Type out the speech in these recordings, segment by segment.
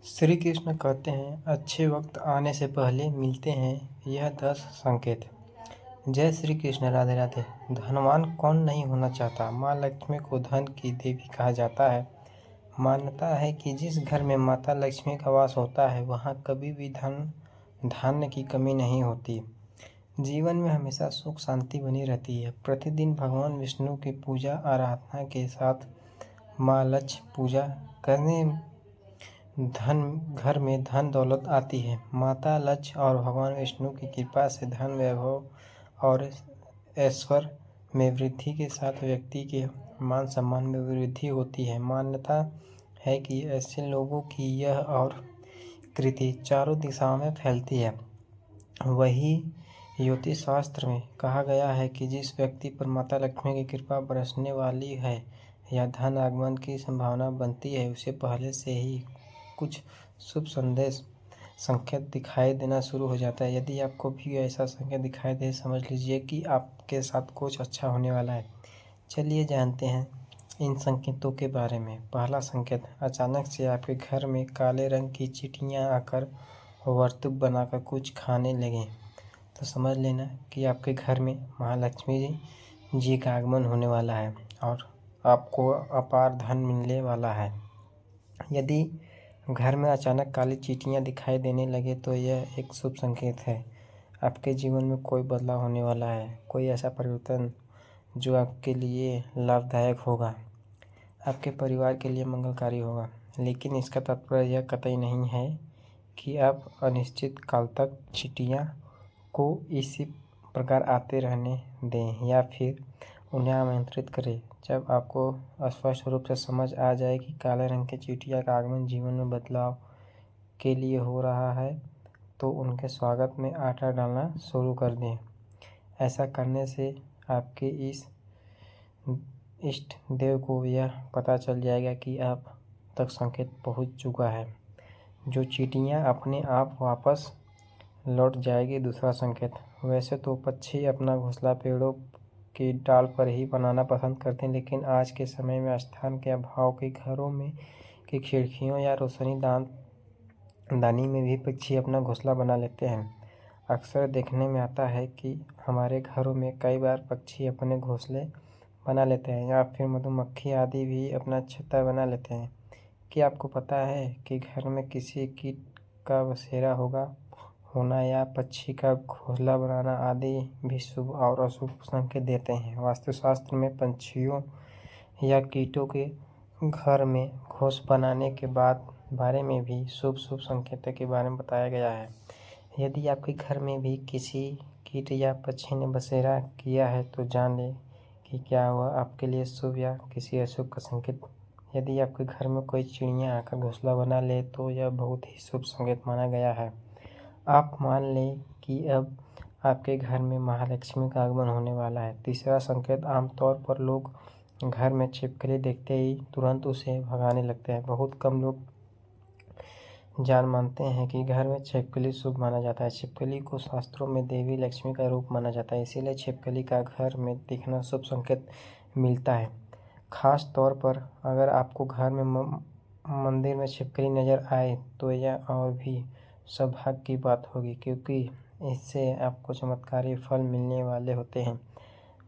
श्री कृष्ण कहते हैं, अच्छे वक्त आने से पहले मिलते हैं यह 10 संकेत। जय श्री कृष्ण। राधे राधे। धनवान कौन नहीं होना चाहता। माँ लक्ष्मी को धन की देवी कहा जाता है। मान्यता है कि जिस घर में माता लक्ष्मी का वास होता है वहाँ कभी भी धान्य की कमी नहीं होती। जीवन में हमेशा सुख शांति बनी रहती है। प्रतिदिन भगवान विष्णु की पूजा आराधना के साथ माँ लक्ष्मी पूजा करने घर में धन दौलत आती है। माता लक्ष्मी और भगवान विष्णु की कृपा से धन वैभव और ऐश्वर्य में वृद्धि के साथ व्यक्ति के मान सम्मान में वृद्धि होती है। मान्यता है कि ऐसे लोगों की यह और कृति चारों दिशाओं में फैलती है। वही ज्योतिष शास्त्र में कहा गया है कि जिस व्यक्ति पर माता लक्ष्मी की कृपा बरसने वाली है या धन आगमन की संभावना बनती है, उसे पहले से ही कुछ शुभ संकेत दिखाई देना शुरू हो जाता है। यदि आपको भी ऐसा संकेत दिखाई दे, समझ लीजिए कि आपके साथ कुछ अच्छा होने वाला है। चलिए जानते हैं इन संकेतों के बारे में। पहला संकेत, अचानक से आपके घर में काले रंग की चींटियां आकर वर्तुक बनाकर कुछ खाने लगें, तो समझ लेना कि आपके घर में महालक्ष्मी जी का आगमन होने वाला है और आपको अपार धन मिलने वाला है। यदि घर में अचानक काली चींटियां दिखाई देने लगे तो यह एक शुभ संकेत है। आपके जीवन में कोई बदलाव होने वाला है, कोई ऐसा परिवर्तन जो आपके लिए लाभदायक होगा, आपके परिवार के लिए मंगलकारी होगा। लेकिन इसका तात्पर्य यह कतई नहीं है कि आप अनिश्चित काल तक चींटियां को इसी प्रकार आते रहने दें या फिर उन्हें आमंत्रित करें। जब आपको स्पष्ट रूप से समझ आ जाए कि काले रंग की चींटियां का आगमन जीवन में बदलाव के लिए हो रहा है, तो उनके स्वागत में आटा डालना शुरू कर दें। ऐसा करने से आपके इस इष्ट देव को यह पता चल जाएगा कि आप तक संकेत पहुंच चुका है, जो चींटियां अपने आप वापस लौट जाएगी। दूसरा संकेत, वैसे तो पक्षी अपना घोंसला पेड़ों की डाल पर ही बनाना पसंद करते हैं, लेकिन आज के समय में स्थान के अभाव के घरों में की खिड़कियों या रोशनीदानी में भी पक्षी अपना घोंसला बना लेते हैं। अक्सर देखने में आता है कि हमारे घरों में कई बार पक्षी अपने घोंसले बना लेते हैं या फिर मधुमक्खी आदि भी अपना छत्ता बना लेते हैं। क्या आपको पता है कि घर में किसी कीट का बसेरा होना या पक्षी का घोंसला बनाना आदि भी शुभ और अशुभ संकेत देते हैं। वास्तुशास्त्र में पंछियों या कीटों के घर में घोंसला बनाने के बारे में भी शुभ संकेतों के बारे में बताया गया है। यदि आपके घर में भी किसी कीट या पक्षी ने बसेरा किया है तो जान लें कि क्या वह आपके लिए शुभ या किसी अशुभ का संकेत। यदि आपके घर में कोई चिड़िया आकर घोंसला बना ले तो यह बहुत ही शुभ संकेत माना गया है। आप मान लें कि अब आपके घर में महालक्ष्मी का आगमन होने वाला है। तीसरा संकेत, आमतौर पर लोग घर में छिपकली देखते ही तुरंत उसे भगाने लगते हैं। बहुत कम लोग मानते हैं कि घर में छिपकली शुभ माना जाता है। छिपकली को शास्त्रों में देवी लक्ष्मी का रूप माना जाता है, इसीलिए छिपकली का घर में दिखना शुभ संकेत मिलता है। खास तौर पर अगर आपको घर में मंदिर में छिपकली नजर आए तो यह और भी सौभाग्य की बात होगी, क्योंकि इससे आपको चमत्कारी फल मिलने वाले होते हैं।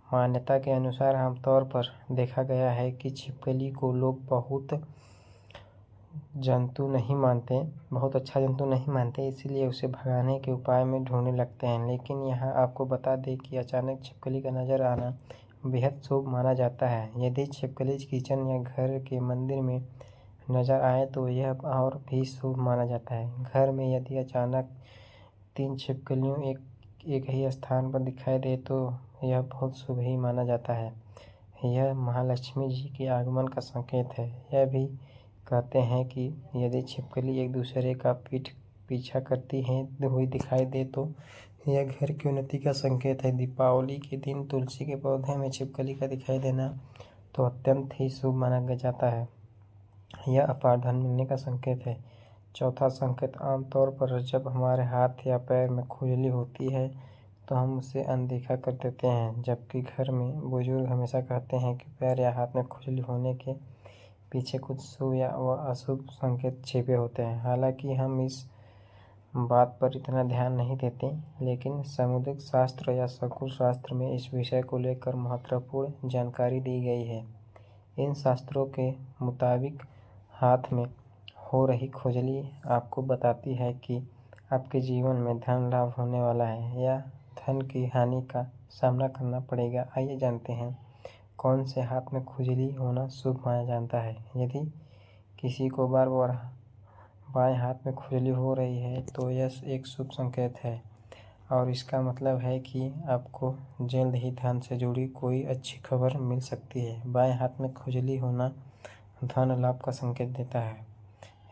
मान्यता के अनुसार आमतौर पर देखा गया है कि छिपकली को लोग बहुत अच्छा जंतु नहीं मानते, इसलिए उसे भगाने के उपाय में ढूंढने लगते हैं। लेकिन यहाँ आपको बता दें कि अचानक छिपकली का नजर आना बेहद शुभ माना जाता है। यदि छिपकली किचन या घर के मंदिर में नजर आए तो यह और भी शुभ माना जाता है। घर में यदि अचानक 3 छिपकलियों एक ही स्थान पर दिखाई दे तो यह बहुत शुभ ही माना जाता है। यह महालक्ष्मी जी के आगमन का संकेत है। यह भी कहते हैं कि यदि छिपकली एक दूसरे का पीछा करती हुई दिखाई दे तो यह घर की उन्नति का संकेत है। दीपावली के दिन तुलसी के पौधे में छिपकली का दिखाई देना तो अत्यंत ही शुभ माना जाता है। यह अपार धन मिलने का संकेत है। चौथा संकेत, आमतौर पर जब हमारे हाथ या पैर में खुजली होती है तो हम उसे अनदेखा कर देते हैं, जबकि घर में बुजुर्ग हमेशा कहते हैं कि पैर या हाथ में खुजली होने के पीछे कुछ शुभ या अशुभ संकेत छिपे होते हैं। हालांकि हम इस बात पर इतना ध्यान नहीं देते, लेकिन सामुद्रिक शास्त्र या खगोल शास्त्र में इस विषय को लेकर महत्वपूर्ण जानकारी दी गई है। इन शास्त्रों के मुताबिक हाथ में हो रही खुजली आपको बताती है कि आपके जीवन में धन लाभ होने वाला है या धन की हानि का सामना करना पड़ेगा। आइए जानते हैं कौन से हाथ में खुजली होना शुभ माना जाता है। यदि किसी को बार बार बाएं हाथ में खुजली हो रही है तो यह एक शुभ संकेत है और इसका मतलब है कि आपको जल्द ही धन से जुड़ी कोई अच्छी खबर मिल सकती है। बाएं हाथ में खुजली होना धन लाभ का संकेत देता है।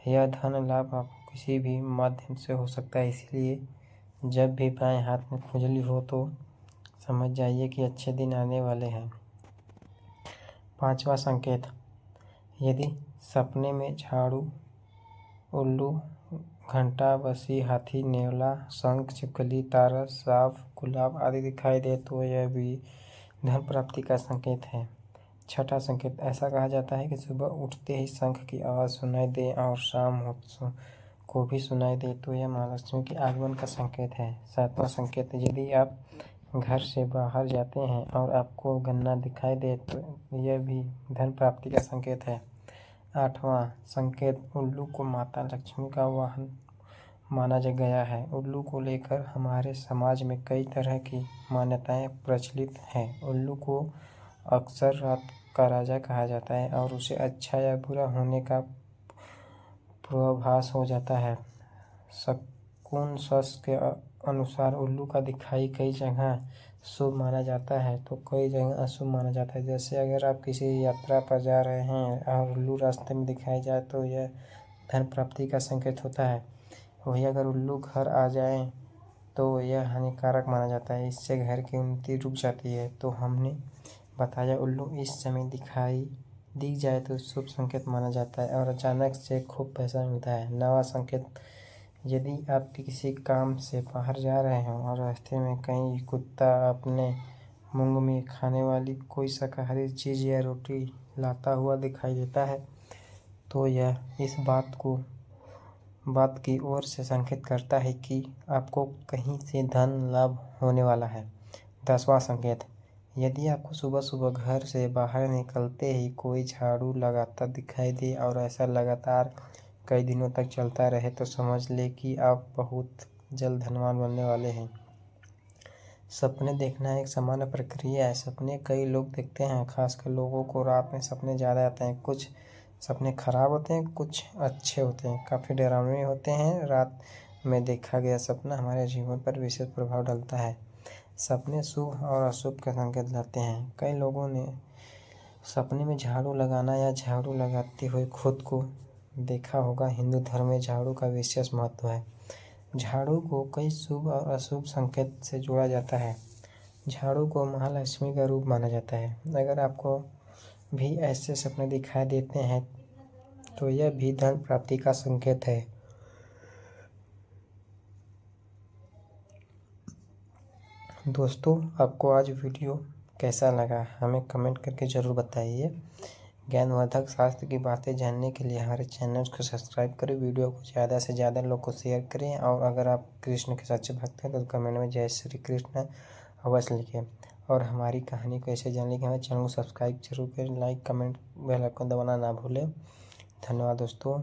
यह धन लाभ आपको किसी भी माध्यम से हो सकता है, इसलिए जब भी बाएं हाथ में खुजली हो तो समझ जाइए कि अच्छे दिन आने वाले हैं। पांचवा संकेत, यदि सपने में झाड़ू, उल्लू, घंटा, बंसी, हाथी, नेवला, शंख, छिपकली, तारा, सांप, गुलाब आदि दिखाई दे तो यह भी धन प्राप्ति का संकेत है। छठा संकेत, ऐसा कहा जाता है कि सुबह उठते ही शंख की आवाज़ सुनाई दे और शाम को भी सुनाई दे तो यह महालक्ष्मी के आगमन का संकेत है। सातवां संकेत, यदि आप घर से बाहर जाते हैं और आपको गन्ना दिखाई दे तो यह भी धन प्राप्ति का संकेत है। आठवां संकेत, उल्लू को माता लक्ष्मी का वाहन माना गया है। उल्लू को लेकर हमारे समाज में कई तरह की मान्यताएं प्रचलित हैं। उल्लू को अक्सर रात का राजा कहा जाता है और उसे अच्छा या बुरा होने का पूर्वाभास हो जाता है। शकुन शास्त्र के अनुसार उल्लू का दिखाई कई जगह शुभ माना जाता है तो कई जगह अशुभ माना जाता है। जैसे अगर आप किसी यात्रा पर जा रहे हैं और उल्लू रास्ते में दिखाई जाए तो यह धन प्राप्ति का संकेत होता है। वही अगर उल्लू घर आ जाए तो यह हानिकारक माना जाता है, इससे घर की उन्नति रुक जाती है। तो हमने बताया उल्लू इस समय दिख जाए तो शुभ संकेत माना जाता है और अचानक से खूब पैसा मिलता है। नवा संकेत, यदि आप किसी काम से बाहर जा रहे हो और रास्ते में कहीं कुत्ता अपने मुंह में खाने वाली कोई शाकाहारी चीज़ या रोटी लाता हुआ दिखाई देता है तो यह इस बात की ओर से संकेत करता है कि आपको कहीं से धन लाभ होने वाला है। 10वां संकेत, यदि आपको सुबह सुबह घर से बाहर निकलते ही कोई झाड़ू लगाता दिखाई दे और ऐसा लगातार कई दिनों तक चलता रहे तो समझ ले कि आप बहुत जल्द धनवान बनने वाले हैं। सपने देखना एक सामान्य प्रक्रिया है। सपने कई लोग देखते हैं, खासकर लोगों को रात में सपने ज़्यादा आते हैं। कुछ सपने खराब होते हैं, कुछ अच्छे होते हैं, काफ़ी डरावने होते हैं। रात में देखा गया सपना हमारे जीवन पर विशेष प्रभाव डालता है। सपने शुभ और अशुभ का संकेत लाते हैं। कई लोगों ने सपने में झाड़ू लगाना या झाड़ू लगाते हुए खुद को देखा होगा। हिंदू धर्म में झाड़ू का विशेष महत्व है। झाड़ू को कई शुभ और अशुभ संकेत से जोड़ा जाता है। झाड़ू को महालक्ष्मी का रूप माना जाता है। अगर आपको भी ऐसे सपने दिखाई देते हैं तो यह भी धन प्राप्ति का संकेत है। दोस्तों, आपको आज वीडियो कैसा लगा हमें कमेंट करके ज़रूर बताइए। ज्ञानवर्धक शास्त्र की बातें जानने के लिए हमारे चैनल को सब्सक्राइब करें, वीडियो को ज़्यादा से ज़्यादा लोग को शेयर करें और अगर आप कृष्ण के सच्चे भक्त हैं तो कमेंट में जय श्री कृष्ण अवश्य लिखें। और हमारी कहानी को ऐसे जानने के लिए हमारे चैनल को सब्सक्राइब जरूर करें, लाइक, कमेंट, बेल आइकन दबाना ना भूलें। धन्यवाद दोस्तों।